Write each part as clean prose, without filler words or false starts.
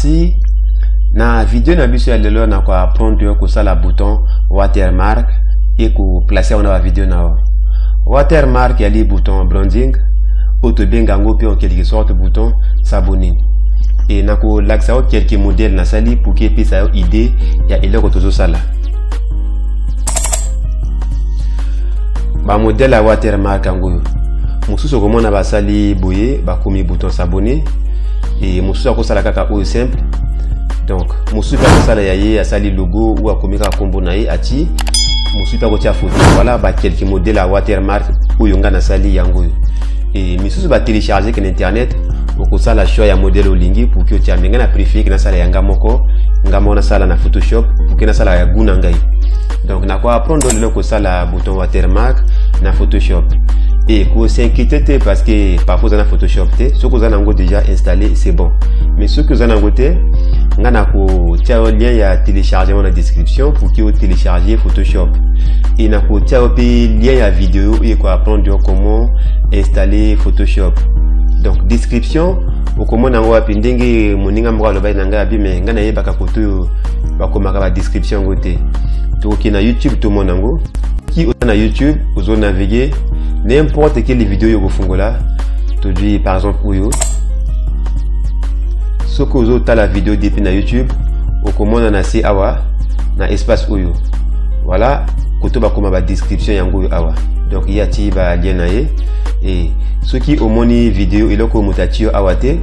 merci. Na vidéo na biso ya lelo na ko apprendre ko sala bouton watermark et ko placer on la vidéo na watermark ya li bouton branding auto benga ngo pe en quelque sorte bouton s'abonner et na ko l'accès à quelques modèles na sali pour que puisse avoir idée ya eloko tozo sala ba modèle à watermark ngo mususu ko mona ba sali boye ba komi bouton s'abonner et mususu ko sala kaka o simple. Donc, mususu pa sala yaye asali logo ou akomika kombo na ye ati mususu pa ko tia photo. Voilà ba quelques modèles à watermark ou yonga na sali yango. Et mususu ba télécharger que internet ko sala choix ya modèle olingi pour que tia menga na préféré que na sala yanga moko ngamo na sala na Photoshop pour que na sala ya guna ngai. Donc na ko apprendre le ko sala bouton watermark na Photoshop. Et qu'on s'inquiète parce que parfois dans Photoshop, ce que vous avez déjà installé, c'est bon. Mais ce que vous avez côté, on a un lien à télécharger dans la description pour que vous téléchargez Photoshop. Et on a un lien à vidéo et quoi apprendre comment installer Photoshop. Donc description, comment on a appendé moninga mbwa loba nanga abi mais ngana ye baka koto bakomaka ba description côté. Donc na YouTube tout mon nango. Qui on a YouTube, vous naviguer n'importe quelle vidéo yo fungola to dis par exemple oyo ce que vous avez la vidéo depuis na YouTube au comment on a si awa na espace oyo voilà koto ba koma ba description yango awa donc il y a ti ba lien na ye et ceux qui au moni vidéo iloko mutatio awate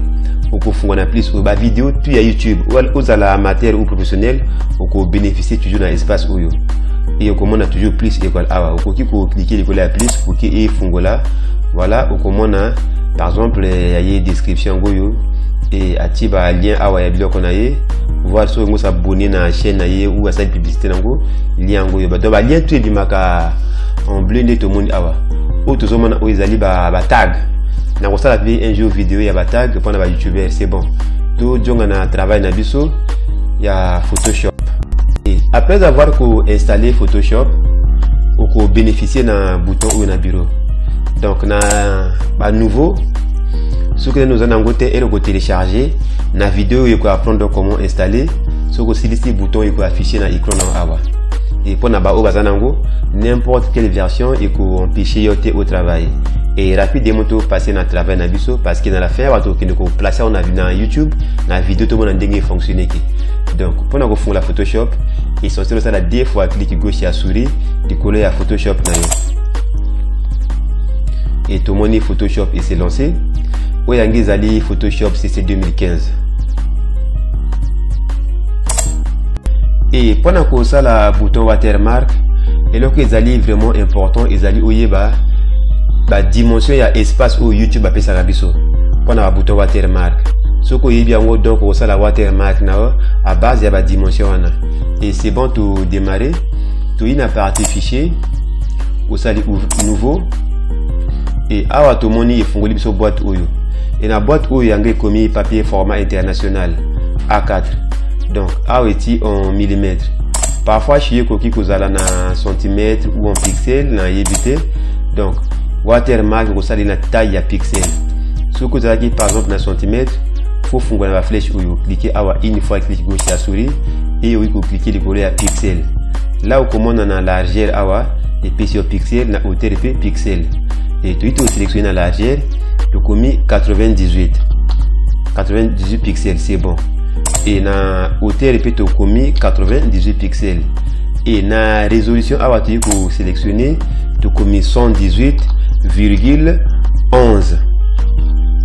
au fungola plus ou ba vidéo tu ya YouTube ou aux ala amateur ou professionnel au bénéficier toujours dans espace oyo. Et au comment on a toujours plus égal à au qui pour cliquer l'école à plus pour qu'il y ait fungola voilà au comment on a par exemple il y a une description goyo et atiba lien à ya bilo qu'on a voir sur ngo s'abonner na chaîne na ye ou à cette publicité nango lien goyo ba donc lien tout du maka en blindé tout monde awa ou tout monde o ezali ba tag na ko sala un jour vidéo ya ba tag pour na ba youtubeur c'est bon tout jonga na travail na biso ya Photoshop. Et après avoir installé Photoshop, on peut bénéficier d'un bouton ou d'un bureau. Donc, à nouveau, ce que nous avons fait, c'est télécharger la vidéo et apprendre comment installer. Ce que c'est le bouton et afficher dans l'écran. Et pour n'importe quelle version, et qu'on peut au travail. Et rapidement passer dans le travail parce que dans la fin, on peut placer dans YouTube, la vidéo tout le monde a fonctionné. Donc, pour nous faire la Photoshop, il sont sur la deux fois clic gauche à souris, du coller à Photoshop. Et tout le monde Photoshop et s'est lancé. Où il y a Photoshop CC 2015. Et pendant que ça, le bouton watermark, et là que c'est vraiment important, ils allaient où il y a la dimension il y a espace où YouTube appelle ça rabiso. Pendant le bouton watermark. Ce que il y a donc au ça la watermark à base il y a la dimension et c'est bon tout démarrer tout une partie fichier au ça nouveau et à tout moni fongoli sur boîte oyo et la boîte oyo yangé commis papier format international A4 donc A8 en millimètres parfois chez koki kozala na centimètre ou en pixel na yebité donc watermark au ça na taille à pixel ce que ça qui par exemple na centimètre faut fonctionner la flèche ou cliquer une fois clic gauche à souris et oui cliquer le volet à pixel là où comment on a largeur awa et puis sur pixel na hauteur et pixel et tout sélectionner la largeur tu commis 98 pixels c'est bon et na hauteur et puis tu commis 98 pixels et na résolution awa tu peux sélectionner tu commis 118,11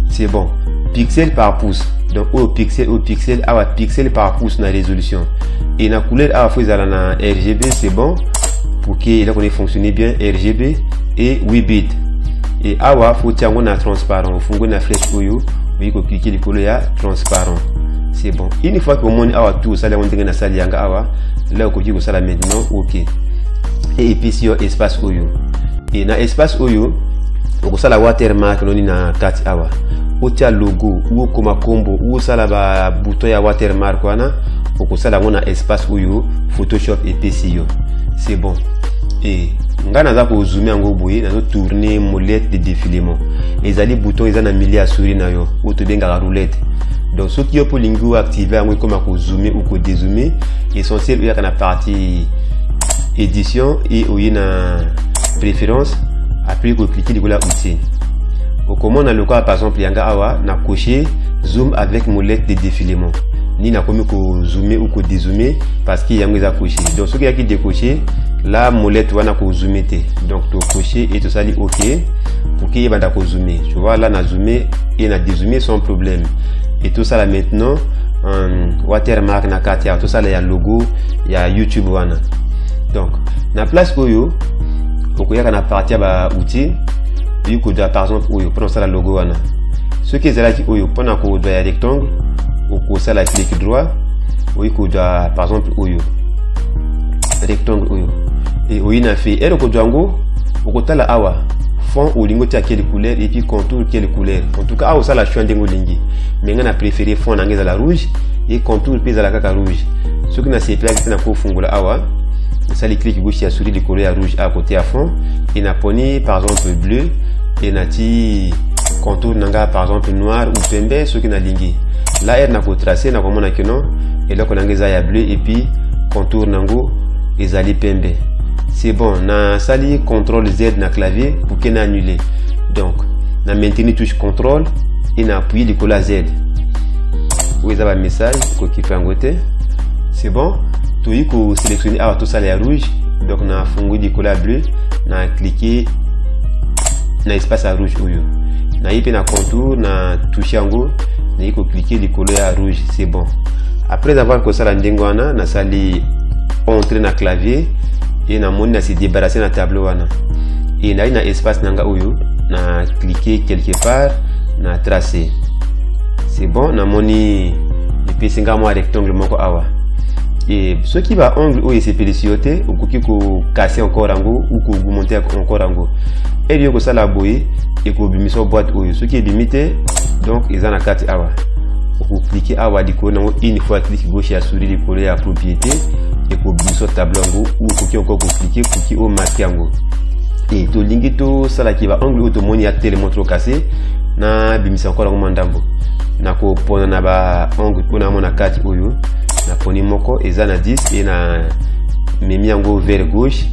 c'est bon pixel par pouce donc au pixel à pixel par pouce na résolution et la couleur à fois na RGB c'est bon pour que là qu'on ait fonctionné bien RGB et 8 bits et awa faut tiango na transparent fungo na flèche oyo oui ko cliquer le couleur transparent c'est bon une fois que mon awa tout ça là on tenga na sali yanga awa là ko ko sala maintenant OK et puis sur espace oyo et na espace oyo ko sala watermark noni na 4 awa otia logo ou comme combo ou ça là bouton ya watermark wana pour ça là on a espace oyo Photoshop et PC yo c'est bon et ngana za ko zoomer ngo boye na tourner molette de défilement les ali boutons ils en a milieu à souris na yo ou to benga roulette Donc ce qui est pour lingo activer comme à zoomer ou dézoomer, essentiel il y a la partie édition et où il y a préférence après que cliquer de la outil. Au comment on a le cas par exemple yanga awa na coché zoom avec molette de défilement. Ni na comme ko zoomer ou ko dézoomer parce qu'il y a un coché. Donc ce qui a qui décoché la molette wana ko zoomer té. Donc to coché et tout ça dit OK pour qu'il y ait pas ko zoomer. Tu vois là na zoomer et na dézoomer sans problème. Et tout ça là maintenant watermark na carte tout ça là il y a logo, il y a YouTube wana. Donc na place oyo okoya na partie ba outil du coup par exemple oyo pour ça la logo wana. Ce qui est là qui oyo pendant ko do ya rectangle ou ça la clic droit oui ko par exemple oyo rectangle oyo et oyo na fait et ko django ko tala awa fond ou lingo tia quelle couleur et puis contour quelle couleur. En tout cas ça la choix ndengo lingi mais on a préféré fond na ngeza la rouge et contour puis la kaka rouge. Ce qui na c'est place na ko fungula awa ça les clic gauche ya souris de couleur rouge à côté à fond et na poni par exemple bleu et na ti contour nanga par exemple noir ou pembe ce qui na lingi. Là elle na ko tracer na komona que non et là qu'on a ngeza ya bleu et puis contour nango ezali pembe. C'est bon, na sali contrôle Z na clavier pour qu'il na annulé. Donc, na maintenir touche contrôle et na appuyer le cola Z. Où est un message qui fait un côté. C'est bon. Tout y ko sélectionner tout ça les rouge. Donc na fongu du cola bleu, na cliquer na espace à rouge ouyo. Na yipé na contour na toucher en go, na yiko cliquer le cola rouge, c'est bon. Après avoir que ça la ndengwana na sali entrer na clavier et na moni na se débarrasser na tableau wana et na ina espace nanga oyo na cliquer quelque part na tracer. C'est bon, na moni depuis 5 mois rectangle moko awa et ce qui va angle oyo c'est pélicioté ou ko casser encore ango ou ko monter encore ango et bien que ça la boye et ko bimiso boîte oyo ce qui est limité donc ils en a 4 awa ou cliquer awa diko na une fois clic gauche à souris de coller à propriété et pour bimiso tableau ango ou ko encore cliquer pour qui au marquer ango et to lingi to sala qui va angle auto moni a télé montre cassé na bimiso encore ango mandambo na ko pona na ba angle pona mona 4 oyo na poni moko ezana 10 et na memi ango vers gauche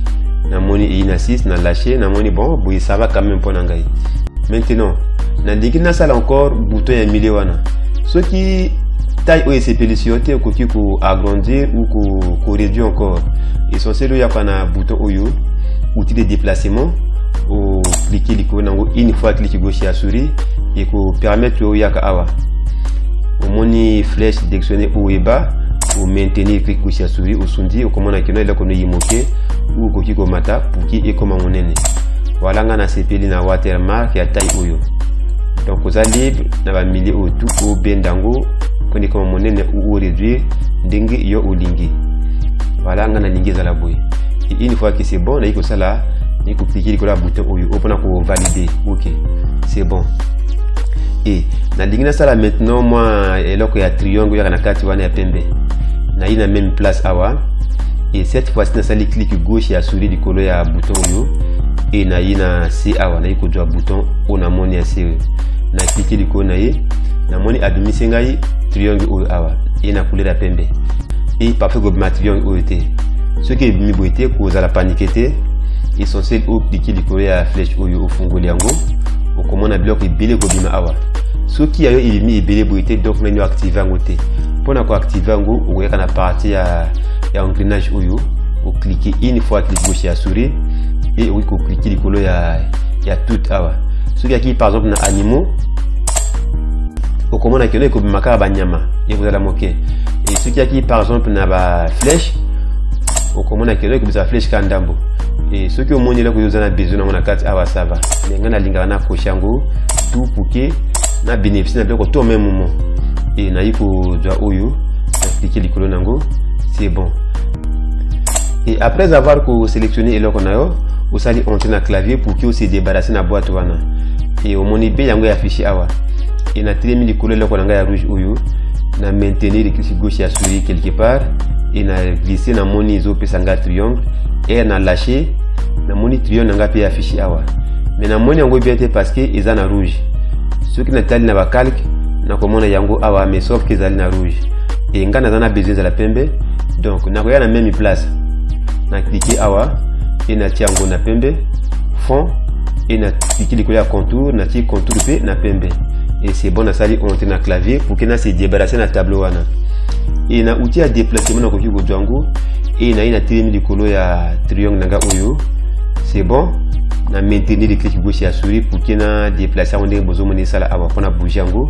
na moni ina 6 na lâché na moni bon boy ça va quand même pona ngai. Maintenant na lingi na sala encore bouton ya milieu wana ce qui taille ou c'est pélicioté ou qui ko agrandir ou ko réduire encore essentiel il y a un bouton oyo outil de déplacement ou cliquer l'icône une fois cliquer gauche à souris et ko permettre au yaka awa au moni flèche directionnée haut et bas pour maintenir clic gauche à souris au sundi au comment on a que là qu'on est moqué ou ko kiko mata pour qui est comme on est voilà ngana sepeli na watermark ya taille oyo donc vous allez libre na ba milieu au tout au bendango koni comme on est ou réduire ndenge yo olingi voilà ngana lingi za la boy et une fois que c'est bon là il faut ça là il faut cliquer sur le bouton oyo pour pour valider. OK c'est bon et na lingi na ça là maintenant moi et là qu'il y a triangle ya na carte wana ya pembe na ina même place awa et cette fois-ci na sali clic gauche ya souris du colo ya bouton oyo et na ina C awa na iko jwa bouton ona moni ya C na cliquer liko na ye na moni abimisi ngai triangle oyo awa et na couleur ya pembe et parfait go triangle oyo te ce qui est mi boité ko za la paniquer essentiel au cliquer liko ya flèche oyo au fungoli yango au comment na bloc ibele go bima awa ce qui a yo mi ibele boité donc na activer ngo te pour ko activer ngo o ya na partie ya engrenage oyo au cliquer une fois clic gauche à souris et oui ko cliquer likolo ya tout awa ce qui par exemple na animaux au comment na kene ko bimaka ba nyama et vous allez moquer et ce qui par exemple na ba flèche au comment na kene ko bisa flèche kandambo et ce qui au monde là ko yozana besoin na mona 4 awa ça va mais ngana linga na koshango tout pour que na bénéficier na ko to même moment et na yiko jwa oyo na cliquer likolo nango c'est bon. Et après avoir sélectionné et là qu'on a vous allez entrer dans le clavier pour qu'il se débarrasse de la boîte wana et au moni b yango affiché awa et na télé mis couleur là qu'on a rouge oyo na maintenir le clic gauche à souris quelque part et na glisser na moni zo pesanga triangle et na lâcher na moni triangle nga pe affiché awa mais na moni yango bien parce que ils en a rouge ce qui na tali na ba calque na komona yango awa mais sauf que ezali na rouge et nga nazana besoin za la pembe donc na koya na même place na cliquer awa et na tiango na pembe fond et na cliquer likolo ya contour na ti contour pe na pembe et c'est bon na sali on na clavier pour que na se débarrasser na tableau wana et na outil à déplacement na koki ko django et na ina tiremi likolo ya triangle nanga oyo c'est bon na maintenir le clic gauche à souris pour que na déplacer on besoin moni sala awa pour na bouger yango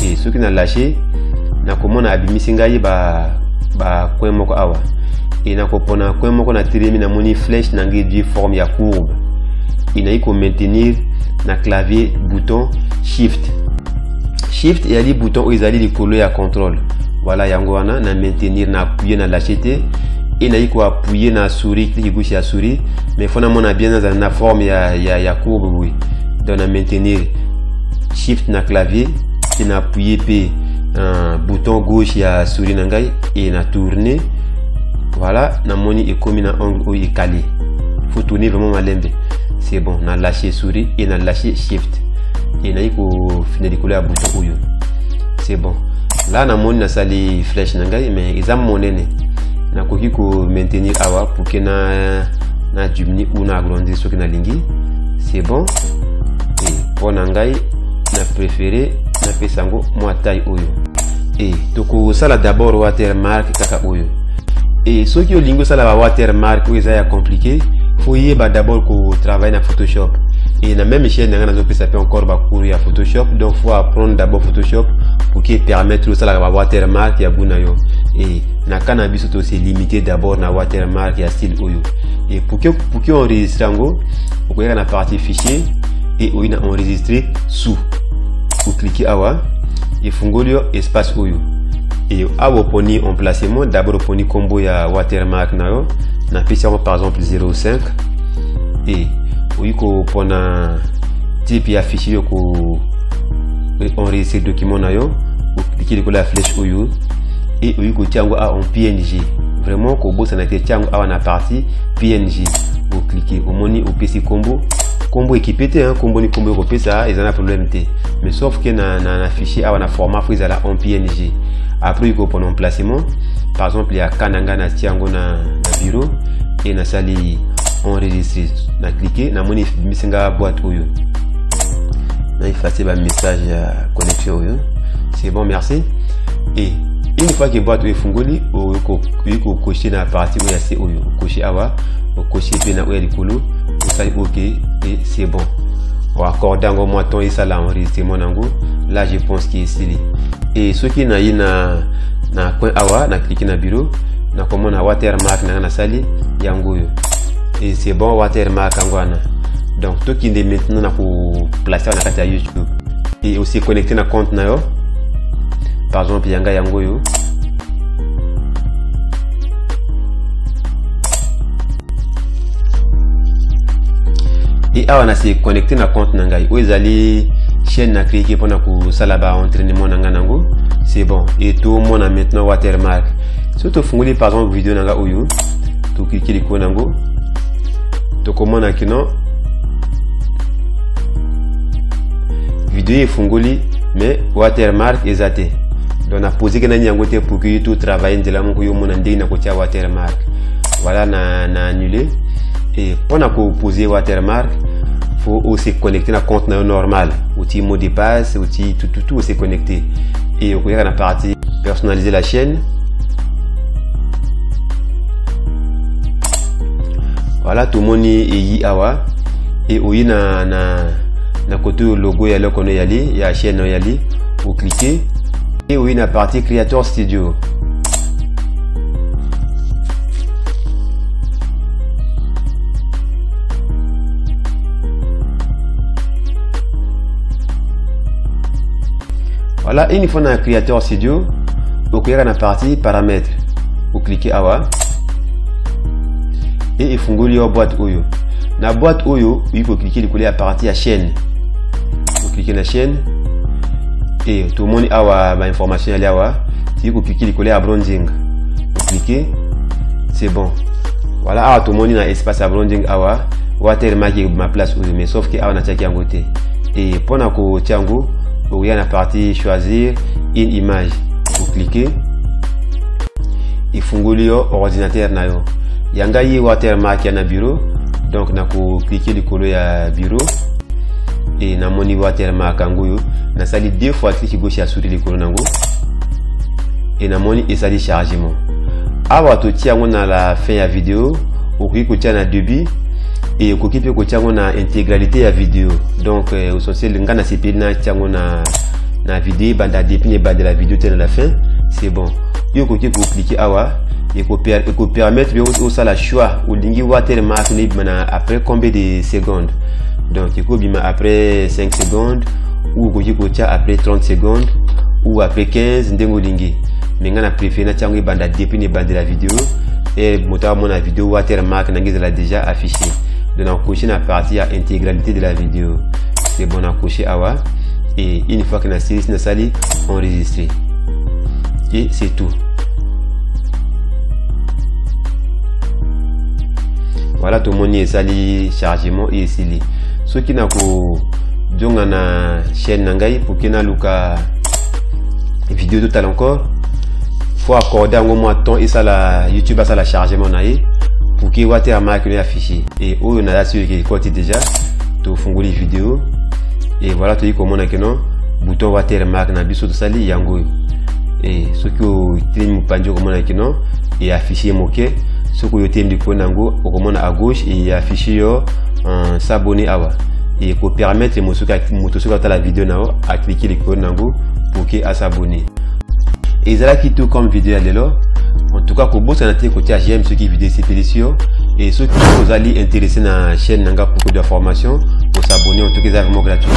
et ce qui na lâché na komona abimisi ngai ba coin moko awa et na kopona coin moko na tiremi na moni flèche na ngai du forme ya courbe et na iko maintenir na clavier bouton shift et ali bouton ezali likolo ya contrôle voilà yango wana na maintenir na appuyer na lâcher et na iko appuyer na souris clic gauche à souris mais faut na mona bien dans na forme ya courbe oui donc na maintenir shift na clavier et na appuyer p bouton gauche ya souris na ngai et na tourner voilà na moni et comme na angle ou calé faut tourner vraiment malembe c'est bon na lâcher souris et na lâcher shift et na iko finir likolo ya bouton oyo c'est bon là na moni na sali flèche na ngai mais exam monene na koki ko maintenir awa pour que na diminuer ou na agrandir ce que na lingi c'est bon et pour na ngai na préféré na pesango moi taille oyo et toko sala d'abord watermark kaka oyo et ce qui olingo sala ba watermark oyo ça compliqué faut yeba d'abord ko travailler na Photoshop et na même chaîne na zo pesa pe encore ba cours ya Photoshop donc faut apprendre d'abord Photoshop pour qu'il permettre tout ça la watermark ya buna yo et na kana biso to c'est limité d'abord na watermark ya style oyo et pour que enregistrer ngo vous pouvez na partie fichier et on a enregistré sous vous cliquez awa et fungolio espace oyo et awa poni emplacement d'abord poni combo ya watermark na yo na pesa par exemple 05 et oiko pona type ya fichier ko enregistrer document na yo vous cliquez sur la flèche oyo et oiko tiango en PNG vraiment ko bossa na tiango awa na partie PNG vous cliquez au moni au PC combo équipé combo ni combo européen ça ils en a problème té mais sauf que na fichier awa na format faut ils en PNG après il faut prendre un placement par exemple il y a kananga na tiango na bureau et na sali enregistrer na cliquer na moni misinga boîte oyo na effacer ba message connexion oyo c'est bon merci et une fois que boîte oyo fungoli oyo cocher na partie oyo c'est oyo cocher awa cocher pe na oyo likolo ça ok et c'est bon on accorde encore moi ton et ça là enregistrement nango là je pense qu'il est stylé et ce qui na coin awa na cliquer na bureau na comment na watermark na sali yango yo et c'est bon watermark angwana donc tout qui est maintenant na pour placer na kata YouTube et aussi connecter na compte na yo par exemple yanga yango yo et awa na se connecter na compte na ngai ezali chaîne na cliquer pour na ko sala ba entraînement na nango c'est bon et tout le monde a maintenant watermark surtout fungoli par exemple vidéo nanga oyo to cliquer liko nango to komona kino vidéo est fungoli mais watermark ezate donc na poser que na nyango te pour que tout travailler de la mon yo mona ndé na ko tia watermark voilà na annuler et pour na ko poser watermark faut aussi connecter na compte na normal outil mot de passe outil tout aussi connecté et on peut la partie personnaliser la chaîne voilà tout le monde est awa et oui na côté logo ya lokono yali ya chaîne yali vous cliquez et oui na partie Creator Studio voilà une fois dans Creator Studio vous cliquez dans la partie paramètres vous cliquez awa et il fungoli la boîte oyo na boîte oyo il faut cliquer sur la partie à chaîne vous cliquez la chaîne et tout le monde awa ba information ali awa si vous cliquez sur la branding vous cliquez c'est bon voilà tout le monde na espace à branding awa watermark ma place oyo mais sauf que awa na tiaki yango te et pour na ko tiango il y a la partie choisir une image. Vous cliquez et funguli yo ordinateur na yo. Yanga yi watermark ya na bureau. Donc na ko cliquer le colo ya bureau et na moni watermark anguyo na sali deux fois cliquer gauche à souris le colo nango et na moni et sali chargement. Awa to tia ngona la fin ya vidéo au ko tia na début et ko kipe ko tia ngona intégralité ya vidéo. Donc au sens le ngana CP na tia ngona na vidéo banda depuis bas de la vidéo telle la fin, c'est bon. Yo ko cliquer awa et ko permettre au ça la choix ou lingi watermark ni bana après combien de secondes. Donc il faut bien après 5 secondes ou ko tia après 30 secondes ou après 15 ndengo lingi. Mais on a préféré na tiango banda depuis bas de la vidéo et moteur mon vidéo watermark nangiza la déjà affiché. Donc on coche la partie à intégralité de la vidéo. C'est bon, on a coché awa et une fois que la série na sali enregistré. Et c'est tout. Voilà, tout le monde est sali chargement et ici. Ceux qui n'a ko jonga na chaîne nangai pour qu'il na luka vidéo total encore, faut accorder un moment temps et ça la YouTube a ça la chargement naïe pour qu'il watermark le affiché. Et où on a là sur qui côté déjà, tu fungoli vidéo et voilà tu dis comment on a que non bouton watermark na biso to sali yango. Et ce que tu me panjo comment on a que non et affiché moqué. Ce que tu me dis nango comment à gauche et affiché yo s'abonner awa et pour permettre moto la vidéo nao à cliquer le code nango pour qu'il à s'abonner. Et c'est là qui tout comme vidéo là. En tout cas, pour vous, c'est notre côté j'aime ceux qui vidéo ces pétitions et ceux qui vous allez intéresser dans la chaîne Nanga pour de formation pour s'abonner en tout cas c'est vraiment gratuit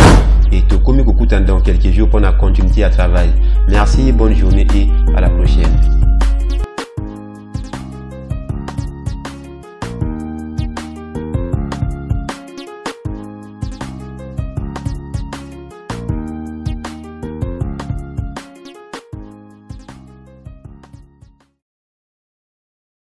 et tout comme écoute dans quelques jours pour la continuité à travail. Merci, bonne journée et à la prochaine.